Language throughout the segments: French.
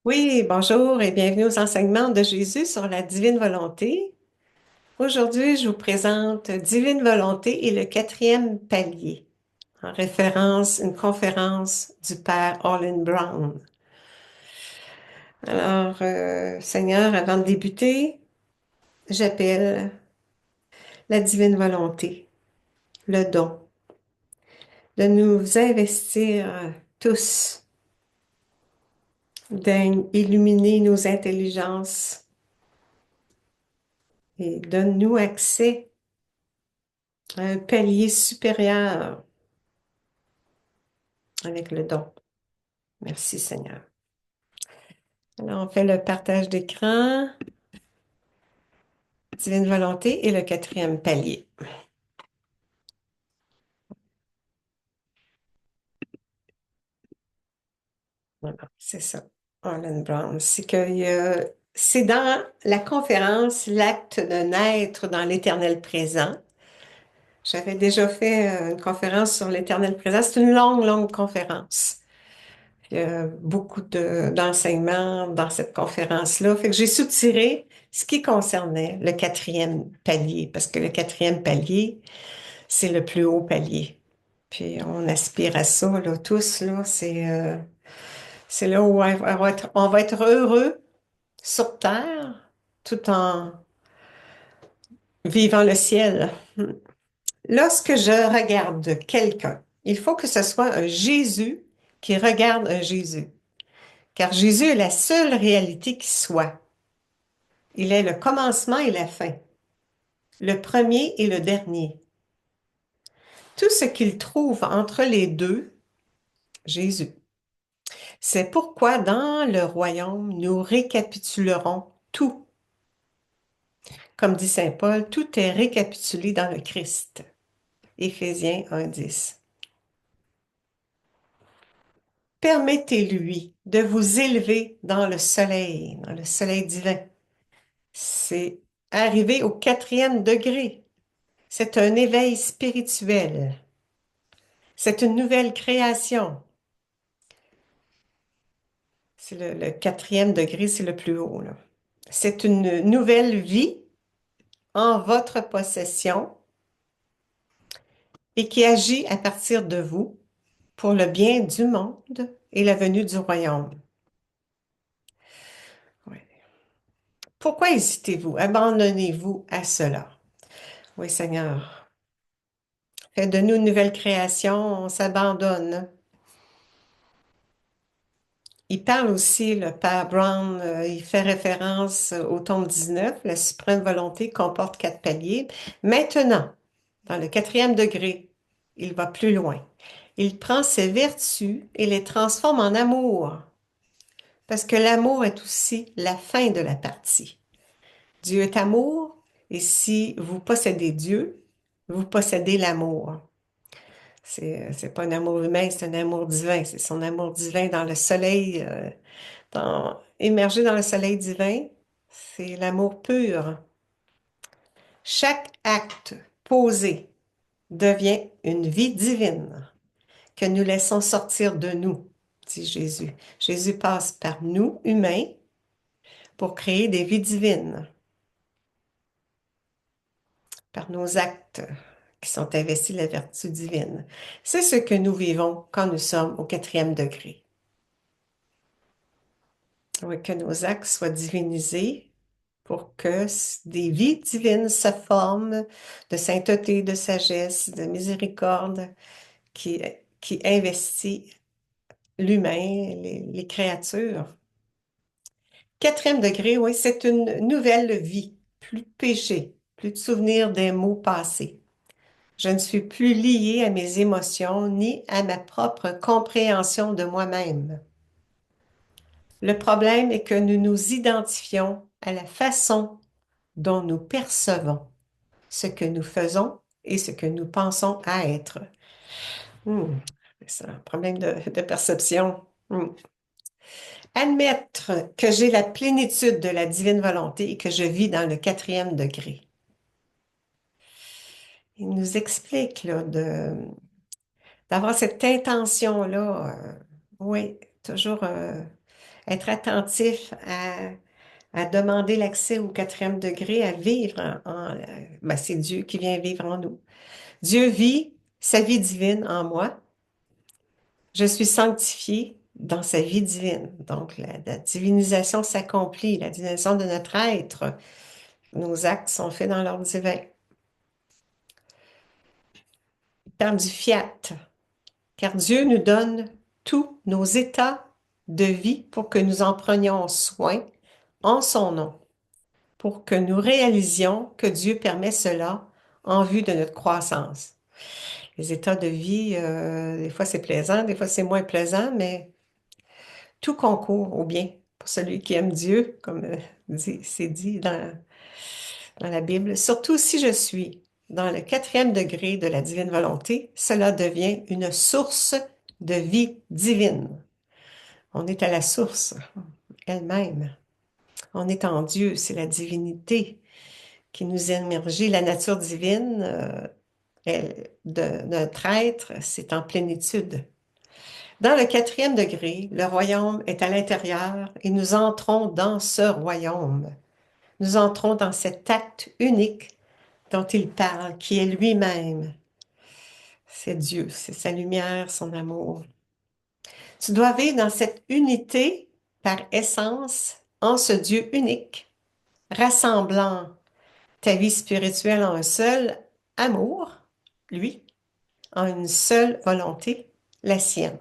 Oui, bonjour et bienvenue aux enseignements de Jésus sur la divine volonté. Aujourd'hui, je vous présente Divine volonté et le quatrième palier, en référence à une conférence du Père Orlin Brown. Alors, Seigneur, avant de débuter, j'appelle la divine volonté, le don, de nous investir tous, d'illuminer nos intelligences et donne-nous accès à un palier supérieur avec le don. Merci Seigneur. Alors, on fait le partage d'écran, divine volonté et le quatrième palier. Voilà, c'est ça. Orland Brown. C'est dans la conférence L'acte de naître dans l'éternel présent. J'avais déjà fait une conférence sur l'éternel présent. C'est une longue, longue conférence. Il y a beaucoup d'enseignements dans cette conférence-là. Fait que j'ai soutiré ce qui concernait le quatrième palier, parce que le quatrième palier, c'est le plus haut palier. Puis on aspire à ça, là, tous, là. C'est là où on va être heureux sur terre tout en vivant le ciel. Lorsque je regarde quelqu'un, il faut que ce soit un Jésus qui regarde un Jésus. Car Jésus est la seule réalité qui soit. Il est le commencement et la fin, le premier et le dernier. Tout ce qu'il trouve entre les deux, Jésus. C'est pourquoi dans le royaume, nous récapitulerons tout. Comme dit Saint Paul, tout est récapitulé dans le Christ. Éphésiens 1:10. Permettez-lui de vous élever dans le soleil divin. C'est arriver au quatrième degré. C'est un éveil spirituel. C'est une nouvelle création. C'est le quatrième degré, c'est le plus haut, là. C'est une nouvelle vie en votre possession et qui agit à partir de vous pour le bien du monde et la venue du royaume. Oui. Pourquoi hésitez-vous? Abandonnez-vous à cela. Oui, Seigneur. Fais de nous une nouvelle création, on s'abandonne. Il parle aussi, le Père Brown, il fait référence au tome 19, la suprême volonté comporte 4 paliers. Maintenant, dans le quatrième degré, il va plus loin. Il prend ses vertus et les transforme en amour, parce que l'amour est aussi la fin de la partie. Dieu est amour, et si vous possédez Dieu, vous possédez l'amour. C'est pas un amour humain, c'est un amour divin. C'est son amour divin dans le soleil, émergé dans le soleil divin. C'est l'amour pur. Chaque acte posé devient une vie divine que nous laissons sortir de nous, dit Jésus. Jésus passe par nous, humains, pour créer des vies divines, par nos actes qui sont investis de la vertu divine. C'est ce que nous vivons quand nous sommes au quatrième degré. Oui, que nos actes soient divinisés pour que des vies divines se forment de sainteté, de sagesse, de miséricorde qui, qui investit l'humain, les créatures. Quatrième degré, oui, c'est une nouvelle vie, plus de péché, plus de souvenirs des maux passés. Je ne suis plus liée à mes émotions ni à ma propre compréhension de moi-même. Le problème est que nous nous identifions à la façon dont nous percevons ce que nous faisons et ce que nous pensons à être. Hmm, c'est un problème de perception. Hmm. Admettre que j'ai la plénitude de la divine volonté et que je vis dans le quatrième degré. Il nous explique là, d'avoir cette intention-là, oui, toujours être attentif à demander l'accès au quatrième degré, à vivre ben, c'est Dieu qui vient vivre en nous. Dieu vit sa vie divine en moi. Je suis sanctifié dans sa vie divine. Donc, la divinisation s'accomplit, la divinisation de notre être. Nos actes sont faits dans l'ordre divin. Il parle du fiat, car Dieu nous donne tous nos états de vie pour que nous en prenions soin en son nom, pour que nous réalisions que Dieu permet cela en vue de notre croissance. Les états de vie, des fois c'est plaisant, des fois c'est moins plaisant, mais tout concourt au bien pour celui qui aime Dieu, comme c'est dit dans la Bible. Surtout si je suis dans le quatrième degré de la divine volonté, cela devient une source de vie divine. On est à la source elle-même. On est en Dieu, c'est la divinité qui nous émergit, la nature divine de notre être, c'est en plénitude. Dans le quatrième degré, le royaume est à l'intérieur et nous entrons dans ce royaume. Nous entrons dans cet acte unique dont il parle, qui est lui-même. C'est Dieu, c'est sa lumière, son amour. Tu dois vivre dans cette unité par essence en ce Dieu unique, rassemblant ta vie spirituelle en un seul amour, lui, en une seule volonté, la sienne.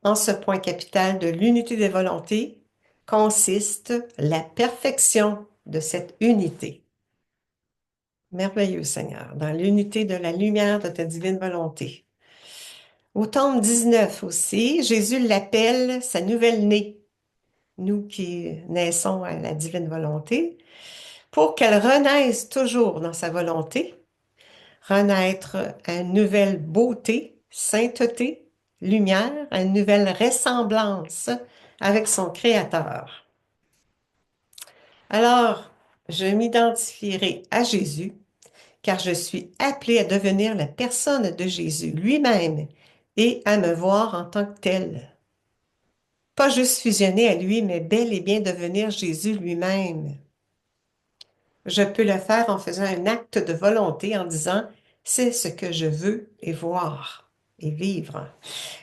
En ce point capital de l'unité des volontés consiste la perfection de cette unité. Merveilleux Seigneur, dans l'unité de la lumière de ta divine volonté. Au tome 19 aussi, Jésus l'appelle sa nouvelle-née, nous qui naissons à la divine volonté, pour qu'elle renaisse toujours dans sa volonté, renaître à une nouvelle beauté, sainteté, lumière, à une nouvelle ressemblance avec son Créateur. Alors, je m'identifierai à Jésus, car je suis appelé à devenir la personne de Jésus lui-même et à me voir en tant que tel. Pas juste fusionner à lui, mais bel et bien devenir Jésus lui-même. Je peux le faire en faisant un acte de volonté en disant, c'est ce que je veux et voir et vivre.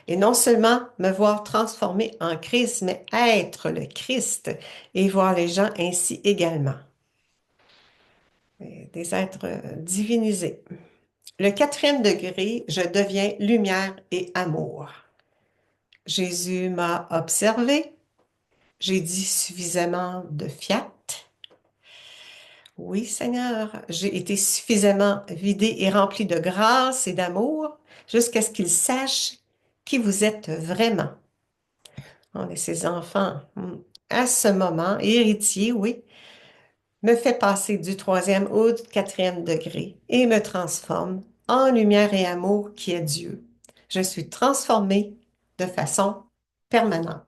Et non seulement me voir transformé en Christ, mais être le Christ et voir les gens ainsi également. Des êtres divinisés. Le quatrième degré, je deviens lumière et amour. Jésus m'a observé, j'ai dit suffisamment de fiat. Oui, Seigneur, j'ai été suffisamment vidé et rempli de grâce et d'amour jusqu'à ce qu'il sache qui vous êtes vraiment. On est ses enfants. À ce moment, héritier, oui, me fait passer du troisième au quatrième degré et me transforme en lumière et amour qui est Dieu. Je suis transformée de façon permanente.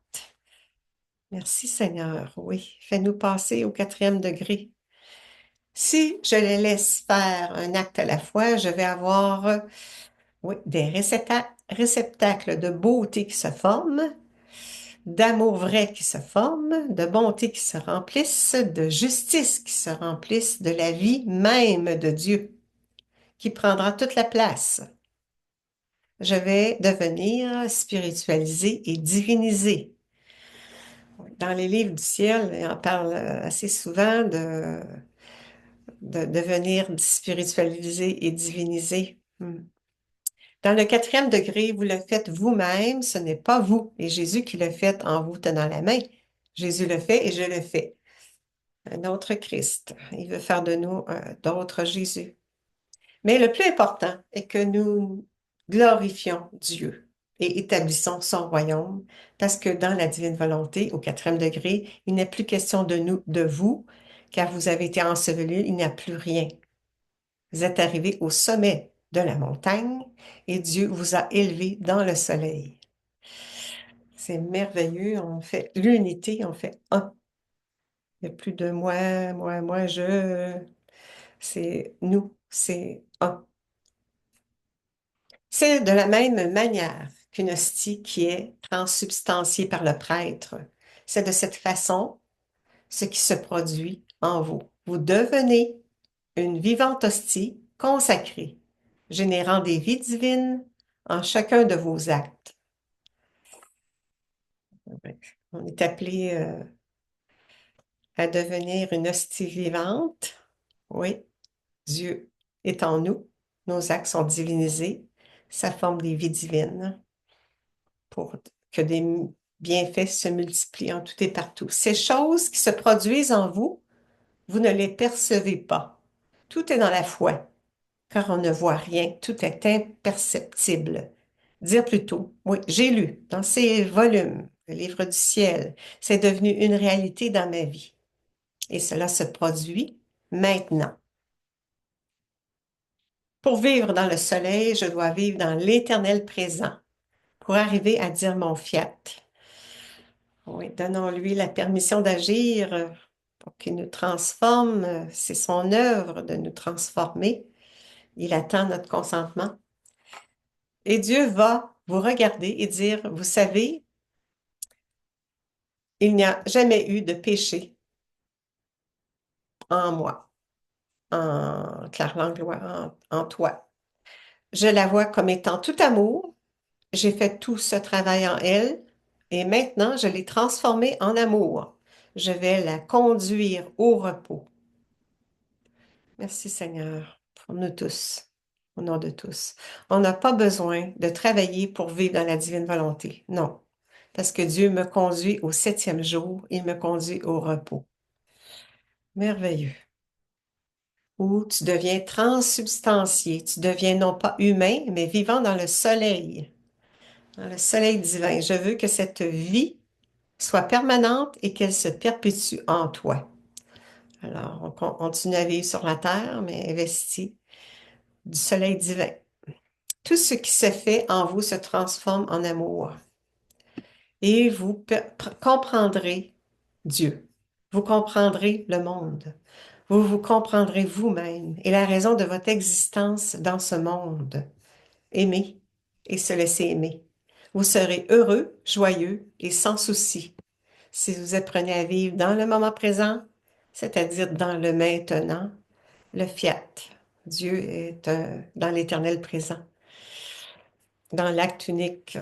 Merci Seigneur, oui, fais-nous passer au quatrième degré. Si je les laisse faire un acte à la fois, je vais avoir oui, des réceptacles de beauté qui se forment, d'amour vrai qui se forment, de bonté qui se remplissent, de justice qui se remplissent, de la vie même de Dieu qui prendra toute la place. Je vais devenir spiritualisé et divinisé. Dans les livres du ciel, on parle assez souvent de devenir spiritualisé et divinisé. Dans le quatrième degré, vous le faites vous-même, ce n'est pas vous et Jésus qui le fait en vous tenant la main. Jésus le fait et je le fais. Un autre Christ. Il veut faire de nous d'autres Jésus. Mais le plus important est que nous glorifions Dieu et établissons son royaume, parce que dans la divine volonté, au quatrième degré, il n'est plus question de nous, de vous, car vous avez été ensevelis, il n'y a plus rien. Vous êtes arrivés au sommet de la montagne et Dieu vous a élevés dans le soleil. C'est merveilleux, on fait l'unité, on fait un. Il n'y a plus de moi, je. C'est nous, c'est un. C'est de la même manière qu'une hostie qui est transsubstantiée par le prêtre. C'est de cette façon ce qui se produit en vous. Vous devenez une vivante hostie consacrée, générant des vies divines en chacun de vos actes. Ouais. On est appelé à devenir une hostie vivante. Oui, Dieu est en nous. Nos actes sont divinisés. Ça forme des vies divines pour que des bienfaits se multiplient en tout et partout. Ces choses qui se produisent en vous, vous ne les percevez pas. Tout est dans la foi, car on ne voit rien. Tout est imperceptible. Dire plutôt, oui, j'ai lu dans ces volumes, le livre du ciel, c'est devenu une réalité dans ma vie. Et cela se produit maintenant. Pour vivre dans le soleil, je dois vivre dans l'éternel présent. Pour arriver à dire mon fiat. Oui, donnons-lui la permission d'agir pour qu'il nous transforme. C'est son œuvre de nous transformer. Il attend notre consentement. Et Dieu va vous regarder et dire, vous savez, il n'y a jamais eu de péché en moi, en Claire Langlois, en toi. Je la vois comme étant tout amour. J'ai fait tout ce travail en elle et maintenant je l'ai transformée en amour. Je vais la conduire au repos. Merci Seigneur pour nous tous, au nom de tous. On n'a pas besoin de travailler pour vivre dans la divine volonté. Non, parce que Dieu me conduit au 7e jour, il me conduit au repos. Merveilleux. Où tu deviens transsubstantié, tu deviens non pas humain, mais vivant dans le soleil divin. Je veux que cette vie soit permanente et qu'elle se perpétue en toi. Alors, on continue à vivre sur la terre, mais investi du soleil divin. Tout ce qui se fait en vous se transforme en amour et vous comprendrez Dieu. Vous comprendrez le monde. Vous vous comprendrez vous-même et la raison de votre existence dans ce monde. Aimer et se laisser aimer. Vous serez heureux, joyeux et sans souci si vous apprenez à vivre dans le moment présent, c'est-à-dire dans le maintenant, le fiat. Dieu est dans l'éternel présent, dans l'acte unique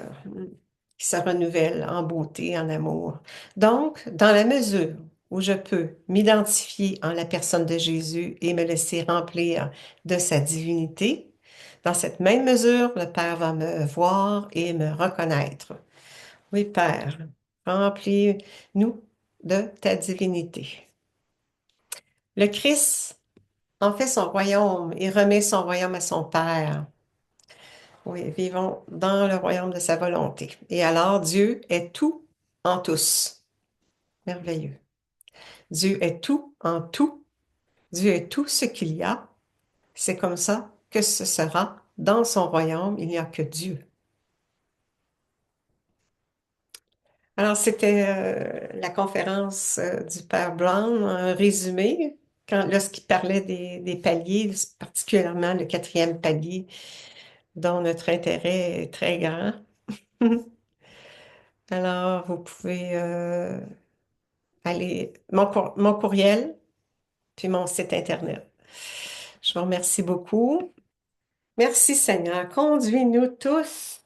qui se renouvelle en beauté, en amour. Donc, dans la mesure où je peux m'identifier en la personne de Jésus et me laisser remplir de sa divinité, dans cette même mesure, le Père va me voir et me reconnaître. Oui, Père, remplis-nous de ta divinité. Le Christ en fait son royaume et remet son royaume à son Père. Oui, vivons dans le royaume de sa volonté. Et alors, Dieu est tout en tous. Merveilleux. Dieu est tout en tout. Dieu est tout ce qu'il y a. C'est comme ça que ce sera dans son royaume. Il n'y a que Dieu. Alors, c'était la conférence du Père Brown, un résumé, lorsqu'il parlait des paliers, particulièrement le 4e palier, dont notre intérêt est très grand. Alors, vous pouvez aller, mon courriel, puis mon site Internet. Je vous remercie beaucoup. Merci Seigneur. Conduis-nous tous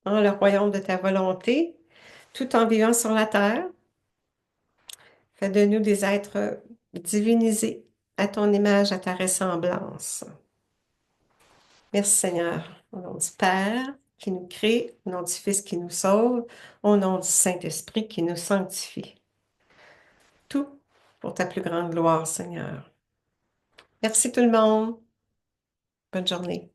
dans le royaume de ta volonté, tout en vivant sur la terre. Fais de nous des êtres divinisés à ton image, à ta ressemblance. Merci Seigneur. Au nom du Père qui nous crée, au nom du Fils qui nous sauve, au nom du Saint-Esprit qui nous sanctifie. Tout pour ta plus grande gloire, Seigneur. Merci tout le monde. Bonne journée.